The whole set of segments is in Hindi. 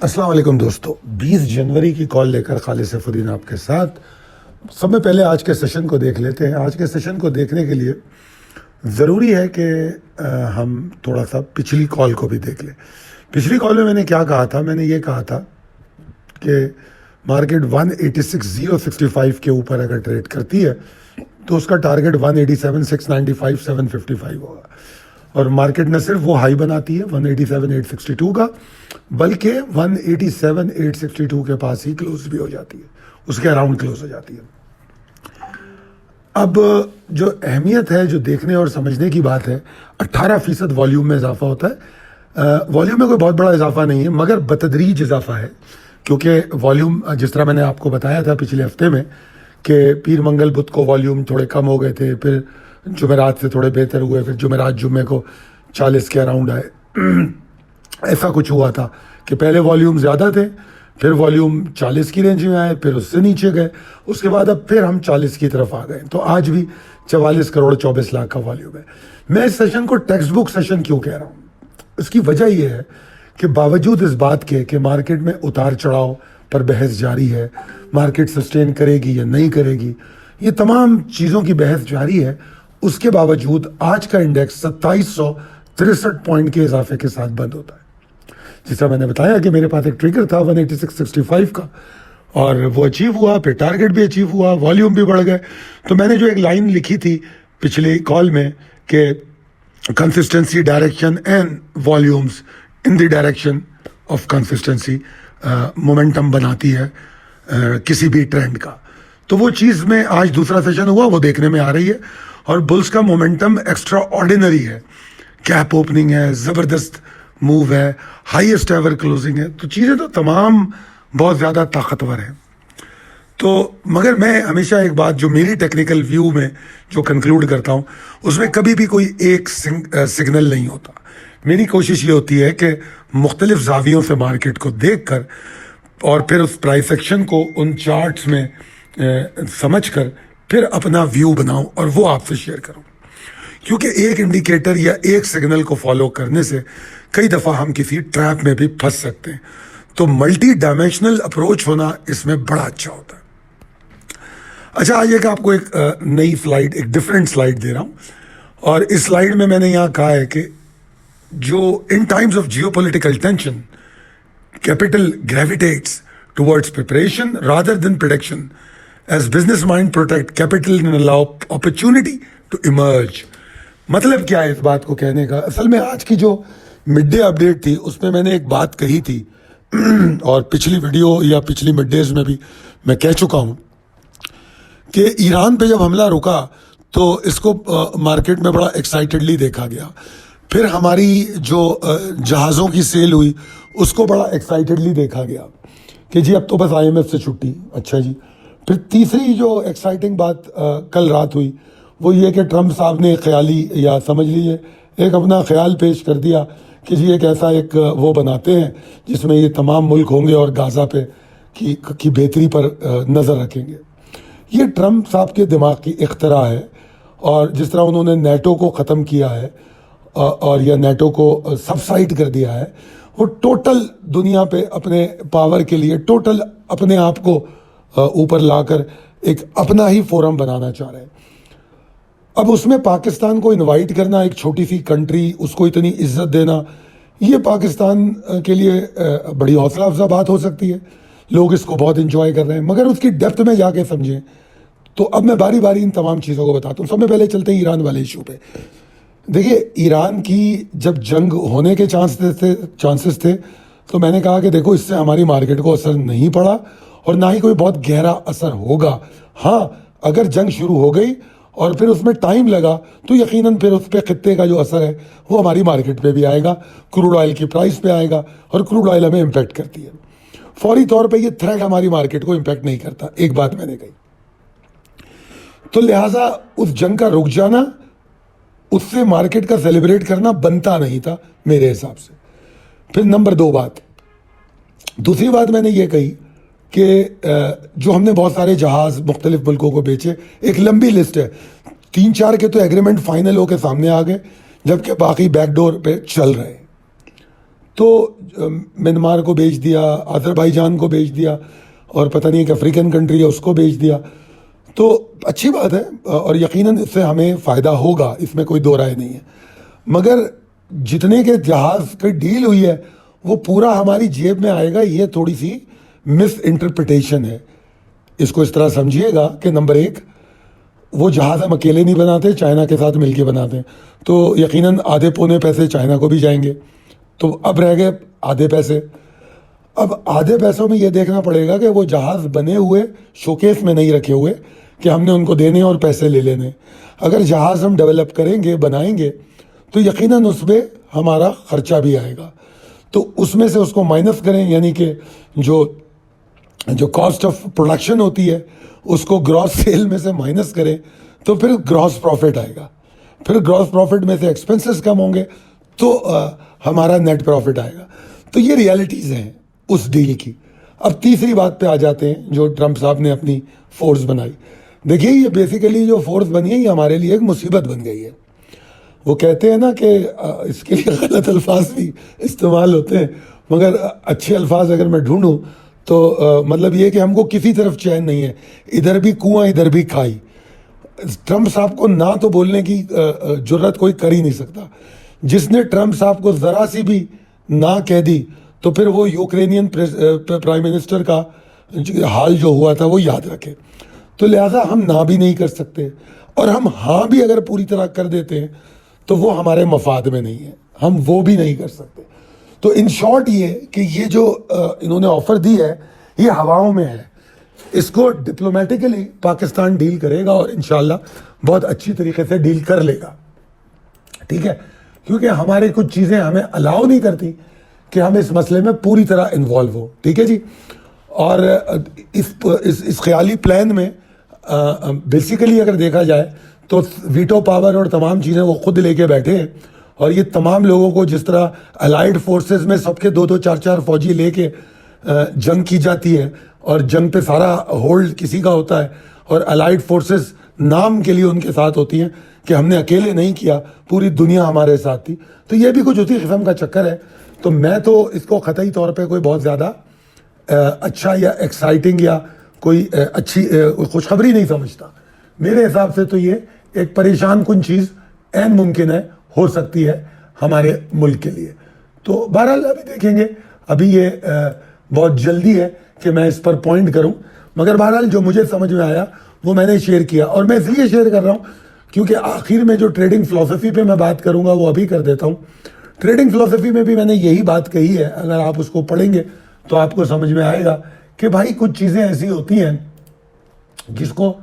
अस्सलाम वालेकुम दोस्तों, 20 जनवरी की कॉल लेकर खालिद सैफुद्दीन आपके साथ। सब में पहले आज के सेशन को देख लेते हैं। आज के सेशन को देखने के लिए ज़रूरी है कि हम थोड़ा सा पिछली कॉल को भी देख लें। पिछली कॉल में मैंने क्या कहा था? मैंने ये कहा था कि मार्केट 186,065 के ऊपर अगर ट्रेड करती है तो उसका टारगेट 187,695, 755 होगा। और मार्केट न सिर्फ वो हाई बनाती है 187,862 का, बल्कि 187,862 के पास ही क्लोज भी हो जाती है, उसके अराउंड क्लोज हो जाती है। अब जो अहमियत है, जो देखने और समझने की बात है, 18% वॉल्यूम में इजाफा होता है। वॉल्यूम में कोई बहुत बड़ा इजाफा नहीं है, मगर बतदरीज इजाफा है, क्योंकि वॉल्यूम जिस तरह मैंने आपको बताया था पिछले हफ्ते में कि पीर मंगल बुध को वॉल्यूम थोड़े कम हो गए थे, फिर जुमेरात से थोड़े बेहतर हुए, फिर जुमेरात जुम्मे को 40 के अराउंड आए। ऐसा कुछ हुआ था कि पहले वॉल्यूम ज़्यादा थे, फिर वॉल्यूम 40 की रेंज में आए, फिर उससे नीचे गए, उसके बाद अब फिर हम 40 की तरफ आ गए। तो आज भी 44 करोड़ 24 लाख का वॉल्यूम है। मैं इस सेशन को टेक्स्ट बुक सेशन क्यों कह रहा हूँ? इसकी वजह यह है कि बावजूद इस बात के कि मार्केट में उतार चढ़ाव पर बहस जारी है, मार्केट सस्टेन करेगी या नहीं करेगी, ये तमाम चीज़ों की बहस जारी है, उसके बावजूद आज का इंडेक्स 2763 पॉइंट के इजाफे के साथ बंद होता है। जैसा मैंने बताया कि मेरे पास एक ट्रिगर था 186.65 का, और वो अचीव हुआ, फिर टारगेट भी अचीव हुआ, वॉल्यूम भी बढ़ गए। तो मैंने जो एक लाइन लिखी थी पिछले कॉल में कि consistency, direction and volumes in the direction of consistency momentum बनाती है किसी भी ट्रेंड का, तो वो चीज़ में आज दूसरा सेशन हुआ, वो देखने में आ रही है। और बुल्स का मोमेंटम एक्स्ट्रा ऑर्डिनरी है, कैप ओपनिंग है, ज़बरदस्त मूव है, हाईएस्ट एवर क्लोजिंग है, तो चीज़ें तो तमाम बहुत ज़्यादा ताकतवर हैं। तो मगर मैं हमेशा एक बात जो मेरी टेक्निकल व्यू में जो कंक्लूड करता हूँ, उसमें कभी भी कोई एक सिग्नल नहीं होता। मेरी कोशिश ये होती है कि मुख्तलिफ जावियों से मार्केट को देख कर और फिर उस प्राइस एक्शन को उन चार्ट्स में समझ कर फिर अपना व्यू बनाऊं और वो आपसे शेयर करूं, क्योंकि एक इंडिकेटर या एक सिग्नल को फॉलो करने से कई दफ़ा हम किसी ट्रैप में भी फंस सकते हैं। तो मल्टी डायमेंशनल अप्रोच होना इसमें बड़ा अच्छा होता है। अच्छा, आज एक आपको एक नई स्लाइड, एक डिफरेंट स्लाइड दे रहा हूं, और इस स्लाइड में मैंने यहाँ कहा है कि जो in times of geopolitical tension capital gravitates towards preparation rather than production, as business mind protect capital and allow opportunity to emerge। मतलब क्या है इस बात को कहने का? असल में आज की जो मिड डे अपडेट थी उसमें मैंने एक बात कही थी और पिछली वीडियो या पिछली मिड डेज में भी मैं कह चुका हूं कि ईरान पे जब हमला रुका तो इसको मार्केट में बड़ा एक्साइटेडली देखा गया। फिर हमारी जो जहाज़ों की सेल हुई उसको बड़ा एक्साइटेडली देखा गया कि जी अब तो बस IMF से छुट्टी। अच्छा जी, फिर तीसरी जो एक्साइटिंग बात कल रात हुई वो ये कि ट्रम्प साहब ने ख्याली, या समझ लीजिए एक अपना ख्याल पेश कर दिया कि जी एक ऐसा एक वो बनाते हैं जिसमें ये तमाम मुल्क होंगे और गाज़ा पे की बेहतरी पर नज़र रखेंगे। ये ट्रम्प साहब के दिमाग की इख्तरा है, और जिस तरह उन्होंने नेटो को ख़त्म किया है और या नेटो को सबसाइड कर दिया है, वो टोटल दुनिया पे अपने पावर के लिए टोटल अपने आप को ऊपर लाकर एक अपना ही फोरम बनाना चाह रहे हैं। अब उसमें पाकिस्तान को इनवाइट करना, एक छोटी सी कंट्री, उसको इतनी इज्जत देना, ये पाकिस्तान के लिए बड़ी हौसला अफजा बात हो सकती है। लोग इसको बहुत इंजॉय कर रहे हैं, मगर उसकी डेप्थ में जाके समझें तो अब मैं बारी बारी इन तमाम चीज़ों को बताता हूँ। सबसे पहले चलते हैं ईरान वाले इशू पे। देखिए, ईरान की जब जंग होने के चांसेस थे तो मैंने कहा कि देखो इससे हमारी मार्केट को असर नहीं पड़ा और ना ही कोई बहुत गहरा असर होगा। हाँ, अगर जंग शुरू हो गई और फिर उसमें टाइम लगा तो यकीनन फिर उस पर खित्ते का जो असर है वो हमारी मार्केट पे भी आएगा, क्रूड ऑयल की प्राइस पे आएगा, और क्रूड ऑयल हमें इम्पैक्ट करती है। फौरी तौर पे ये थ्रेट हमारी मार्केट को इम्पैक्ट नहीं करता, एक बात मैंने कही। तो लिहाजा उस जंग का रुक जाना, उससे मार्केट का सेलिब्रेट करना बनता नहीं था मेरे हिसाब से। फिर नंबर 2 बात, दूसरी बात मैंने ये कही कि जो हमने बहुत सारे जहाज़ मुख्तलिफ मुल्कों को बेचे, एक लंबी लिस्ट है, 3-4 के तो एग्रीमेंट फाइनल होकर सामने आ गए, जबकि बाकी बैकडोर पे चल रहे हैं। तो म्यांमार को बेच दिया, अजरबैजान को बेच दिया, और पता नहीं एक अफ्रीकन कंट्री है उसको बेच दिया। तो अच्छी बात है और यकीनन इससे हमें फ़ायदा होगा, इसमें कोई दो राय नहीं है। मगर जितने के जहाज़ की डील हुई है वो पूरा हमारी जेब में आएगा, ये थोड़ी सी मिस इंटरप्रिटेशन है। इसको इस तरह समझिएगा कि नंबर एक, वो जहाज़ हम अकेले नहीं बनाते, चाइना के साथ मिलके बनाते हैं, तो यकीनन आधे पौने पैसे चाइना को भी जाएंगे। तो अब रह गए आधे पैसे। अब आधे पैसों में ये देखना पड़ेगा कि वो जहाज़ बने हुए शोकेस में नहीं रखे हुए कि हमने उनको देने और पैसे ले लेने। अगर जहाज़ हम डेवलप करेंगे, बनाएंगे, तो यकीनन उस पर हमारा ख़र्चा भी आएगा। तो उसमें से उसको माइनस करें, यानी कि जो कॉस्ट ऑफ प्रोडक्शन होती है उसको ग्रॉस सेल में से माइनस करें, तो फिर ग्रॉस प्रॉफिट आएगा। फिर ग्रॉस प्रॉफिट में से एक्सपेंसेस कम होंगे तो हमारा नेट प्रॉफिट आएगा। तो ये रियलिटीज़ हैं उस डील की। अब तीसरी बात पे आ जाते हैं, जो ट्रंप साहब ने अपनी फोर्स बनाई। देखिए, ये बेसिकली जो फोर्स बनी है ये हमारे लिए एक मुसीबत बन गई है। वो कहते हैं ना कि इसके लिए गलत अल्फाज भी इस्तेमाल होते हैं, मगर अच्छे अल्फाज अगर मैं ढूंढूं तो मतलब ये कि हमको किसी तरफ चैन नहीं है, इधर भी कुआं इधर भी खाई। ट्रंप साहब को ना तो बोलने की जुर्रत कोई कर ही नहीं सकता। जिसने ट्रंप साहब को ज़रा सी भी ना कह दी तो फिर वो यूक्रेनियन प्राइम मिनिस्टर का हाल जो हुआ था वो याद रखे। तो लिहाजा हम ना भी नहीं कर सकते, और हम हाँ भी अगर पूरी तरह कर देते हैं तो वो हमारे मफाद में नहीं है, हम वो भी नहीं कर सकते। तो इन शॉर्ट ये कि ये जो इन्होंने ऑफर दी है ये हवाओं में है। इसको डिप्लोमेटिकली पाकिस्तान डील करेगा और इंशाल्लाह बहुत अच्छी तरीके से डील कर लेगा, ठीक है, क्योंकि हमारे कुछ चीज़ें हमें अलाउ नहीं करती कि हम इस मसले में पूरी तरह इन्वॉल्व हो, ठीक है जी। और इस ख्याली प्लान में बेसिकली अगर देखा जाए तो वीटो पावर और तमाम चीज़ें वो खुद लेके बैठे हैं, और ये तमाम लोगों को जिस तरह अलाइड फोर्सेस में सबके दो दो चार चार फौजी लेके जंग की जाती है और जंग पे सारा होल्ड किसी का होता है, और अलाइड फोर्सेस नाम के लिए उनके साथ होती हैं कि हमने अकेले नहीं किया, पूरी दुनिया हमारे साथ थी। तो ये भी कुछ उसी किस्म का चक्कर है। तो मैं तो इसको क़तई तौर पे कोई बहुत ज़्यादा अच्छा या एक्साइटिंग या कोई अच्छी खुशखबरी नहीं समझता। मेरे हिसाब से तो ये एक परेशान कुन चीज़ ऐन मुमकिन है, हो सकती है हमारे मुल्क के लिए। तो बहरहाल अभी देखेंगे, अभी ये बहुत जल्दी है कि मैं इस पर पॉइंट करूं, मगर बहरहाल जो मुझे समझ में आया वो मैंने शेयर किया। और मैं इसलिए शेयर कर रहा हूं क्योंकि आखिर में जो ट्रेडिंग फिलॉसफी पे मैं बात करूंगा वो अभी कर देता हूं। ट्रेडिंग फिलॉसफी में भी मैंने यही बात कही है, अगर आप उसको पढ़ेंगे तो आपको समझ में आएगा कि भाई कुछ चीज़ें ऐसी होती हैं जिसको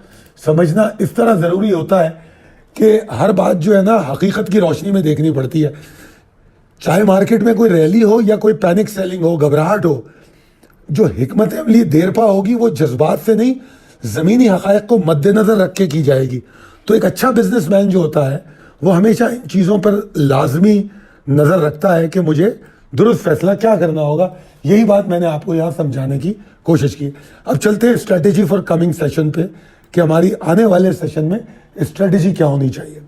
समझना इस तरह ज़रूरी होता है कि हर बात जो है ना हकीकत की रोशनी में देखनी पड़ती है। चाहे मार्केट में कोई रैली हो या कोई पैनिक सेलिंग हो, घबराहट हो, जो हिकमत अमली देरपा होगी वो जज्बात से नहीं, ज़मीनी हक़ाइक़ को मद्देनज़र रख के की जाएगी। तो एक अच्छा बिजनेसमैन जो होता है वो हमेशा इन चीज़ों पर लाजमी नज़र रखता है कि मुझे दुरुस्त फैसला क्या करना होगा। यही बात मैंने आपको यहाँ समझाने की कोशिश की। अब चलते हैं स्ट्रेटेजी फॉर कमिंग सेशन पे कि हमारी आने वाले सेशन में स्ट्रेटेजी क्या होनी चाहिए।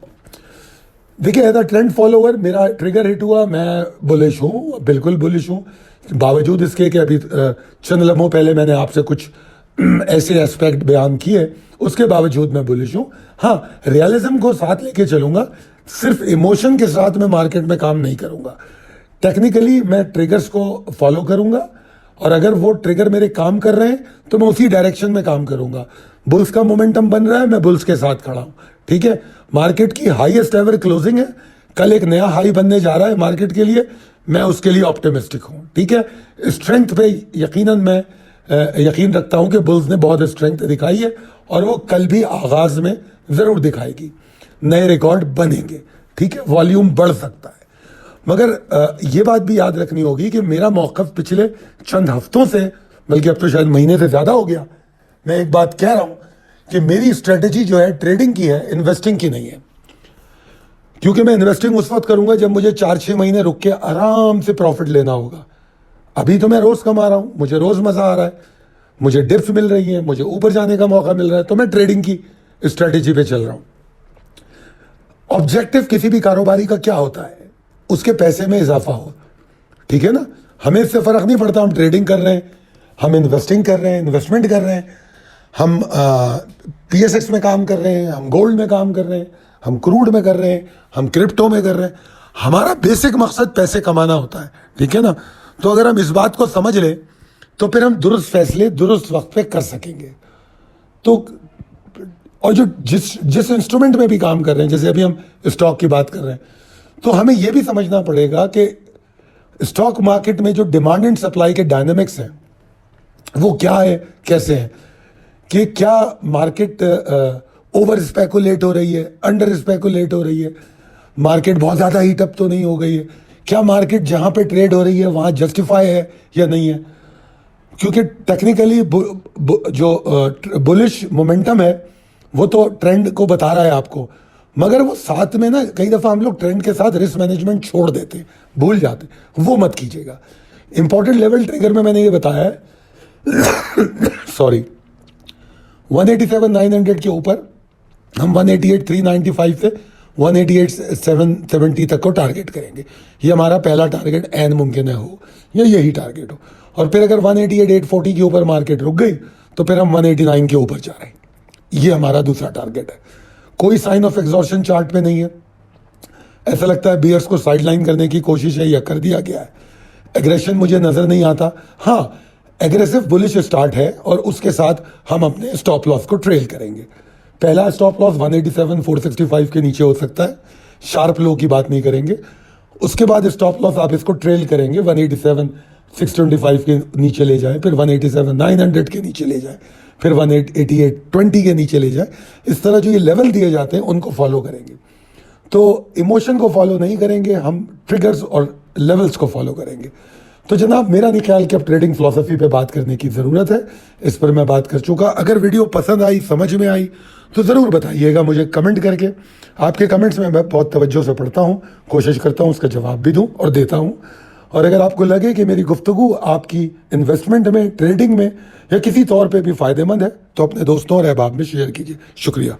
देखिए, एज अ ट्रेंड फॉलोवर मेरा ट्रिगर हिट हुआ, मैं बुलिश हूँ, बिल्कुल बुलिश हूँ, बावजूद इसके कि अभी चंद लम्हों पहले मैंने आपसे कुछ ऐसे एस्पेक्ट बयान किए, उसके बावजूद मैं बुलिश हूँ। हाँ, रियलिज्म को साथ लेके चलूँगा, सिर्फ इमोशन के साथ मैं मार्केट में काम नहीं करूँगा। टेक्निकली मैं ट्रिगर्स को फॉलो करूँगा, और अगर वो ट्रिगर मेरे काम कर रहे हैं तो मैं उसी डायरेक्शन में काम करूँगा। बुल्स का मोमेंटम बन रहा है, मैं बुल्स के साथ खड़ा हूँ, ठीक है। मार्केट की हाईएस्ट एवर क्लोजिंग है, कल एक नया हाई बनने जा रहा है मार्केट के लिए, मैं उसके लिए ऑप्टिमिस्टिक हूँ, ठीक है। स्ट्रेंथ पे यकीनन मैं यकीन रखता हूँ कि बुल्स ने बहुत स्ट्रेंथ दिखाई है और वो कल भी आगाज़ में ज़रूर दिखाएगी, नए रिकॉर्ड बनेंगे, ठीक है, वॉल्यूम बढ़ सकता है। मगर ये बात भी याद रखनी होगी कि मेरा मौक़िफ़ पिछले चंद हफ्तों से, बल्कि अब तो शायद महीने से ज़्यादा हो गया, मैं एक बात कह रहा हूँ कि मेरी स्ट्रेटजी जो है ट्रेडिंग की है, इन्वेस्टिंग की नहीं है। क्योंकि मैं इन्वेस्टिंग उस वक्त करूँगा जब मुझे 4-6 महीने रुक के आराम से प्रॉफिट लेना होगा। अभी तो मैं रोज़ कमा रहा हूँ, मुझे रोज़ मज़ा आ रहा है, मुझे डिप्स मिल रही है, मुझे ऊपर जाने का मौका मिल रहा है, तो मैं ट्रेडिंग की स्ट्रेटजी पे चल रहा हूँ। ऑब्जेक्टिव किसी भी कारोबारी का क्या होता है? उसके पैसे में इजाफा हो, ठीक है ना, हमें इससे फ़र्क नहीं पड़ता हम ट्रेडिंग कर रहे हैं, हम इन्वेस्टिंग कर रहे हैं, इन्वेस्टमेंट कर रहे हैं, हम PSX में काम कर रहे हैं, हम गोल्ड में काम कर रहे हैं, हम क्रूड में कर रहे हैं, हम क्रिप्टो में कर रहे हैं। हमारा बेसिक मकसद पैसे कमाना होता है, ठीक है ना। तो अगर हम इस बात को समझ लें तो फिर हम दुरुस्त फैसले दुरुस्त वक्त पे कर सकेंगे। तो और जो जिस इंस्ट्रूमेंट में भी काम कर रहे हैं, जैसे अभी हम स्टॉक की बात कर रहे हैं, तो हमें यह भी समझना पड़ेगा कि स्टॉक मार्केट में जो डिमांड एंड सप्लाई के डायनेमिक्स हैं वो क्या है, कैसे है, कि क्या मार्केट ओवर स्पेकुलेट हो रही है, अंडर स्पेकुलेट हो रही है, मार्केट बहुत ज़्यादा हीटअप तो नहीं हो गई है, क्या मार्केट जहाँ पे ट्रेड हो रही है वहाँ जस्टिफाई है या नहीं है। क्योंकि टेक्निकली जो बुलिश मोमेंटम है वो तो ट्रेंड को बता रहा है आपको, मगर वो साथ में ना कई दफ़ा हम लोग ट्रेंड के साथ रिस्क मैनेजमेंट छोड़ देते, भूल जाते, वो मत कीजिएगा। इंपॉर्टेंट लेवल ट्रिगर में मैंने ये बताया है सॉरी 187,900 के ऊपर हम 188,395 से 188,770 तक को टारगेट करेंगे। ये हमारा पहला टारगेट एन मुमकिन है हो या यही टारगेट हो। और फिर अगर 188,840 के ऊपर मार्केट रुक गई तो फिर हम 189 के ऊपर जा रहे हैं, ये हमारा दूसरा टारगेट है। कोई साइन ऑफ एग्जॉर्शन चार्ट पे नहीं है, ऐसा लगता है बियर्स को साइडलाइन करने की कोशिश है या कर दिया गया है। एग्रेशन मुझे नजर नहीं आता, हाँ एग्रेसिव बुलिश स्टार्ट है और उसके साथ हम अपने स्टॉप लॉस को ट्रेल करेंगे। पहला स्टॉप लॉस 187,465 के नीचे हो सकता है, शार्प लो की बात नहीं करेंगे। उसके बाद स्टॉप लॉस आप इसको ट्रेल करेंगे 187,625 के नीचे ले जाए, फिर 187,900 के नीचे ले जाए, फिर 188,20 के नीचे ले जाए। इस तरह जो ये लेवल दिए जाते हैं उनको फॉलो करेंगे। तो इमोशन को फॉलो नहीं करेंगे, हम ट्रिगर्स और लेवल्स को फॉलो करेंगे। तो जनाब मेरा नहीं ख्याल कि अब ट्रेडिंग फिलॉसफी पे बात करने की ज़रूरत है, इस पर मैं बात कर चुका। अगर वीडियो पसंद आई, समझ में आई तो ज़रूर बताइएगा मुझे कमेंट करके। आपके कमेंट्स में मैं बहुत तवज्जो से पढ़ता हूँ, कोशिश करता हूँ उसका जवाब भी दूँ और देता हूँ। और अगर आपको लगे कि मेरी गुफ्तगू आपकी इन्वेस्टमेंट में, ट्रेडिंग में या किसी तौर पे भी फ़ायदेमंद है तो अपने दोस्तों और अहबाब में शेयर कीजिए। शुक्रिया।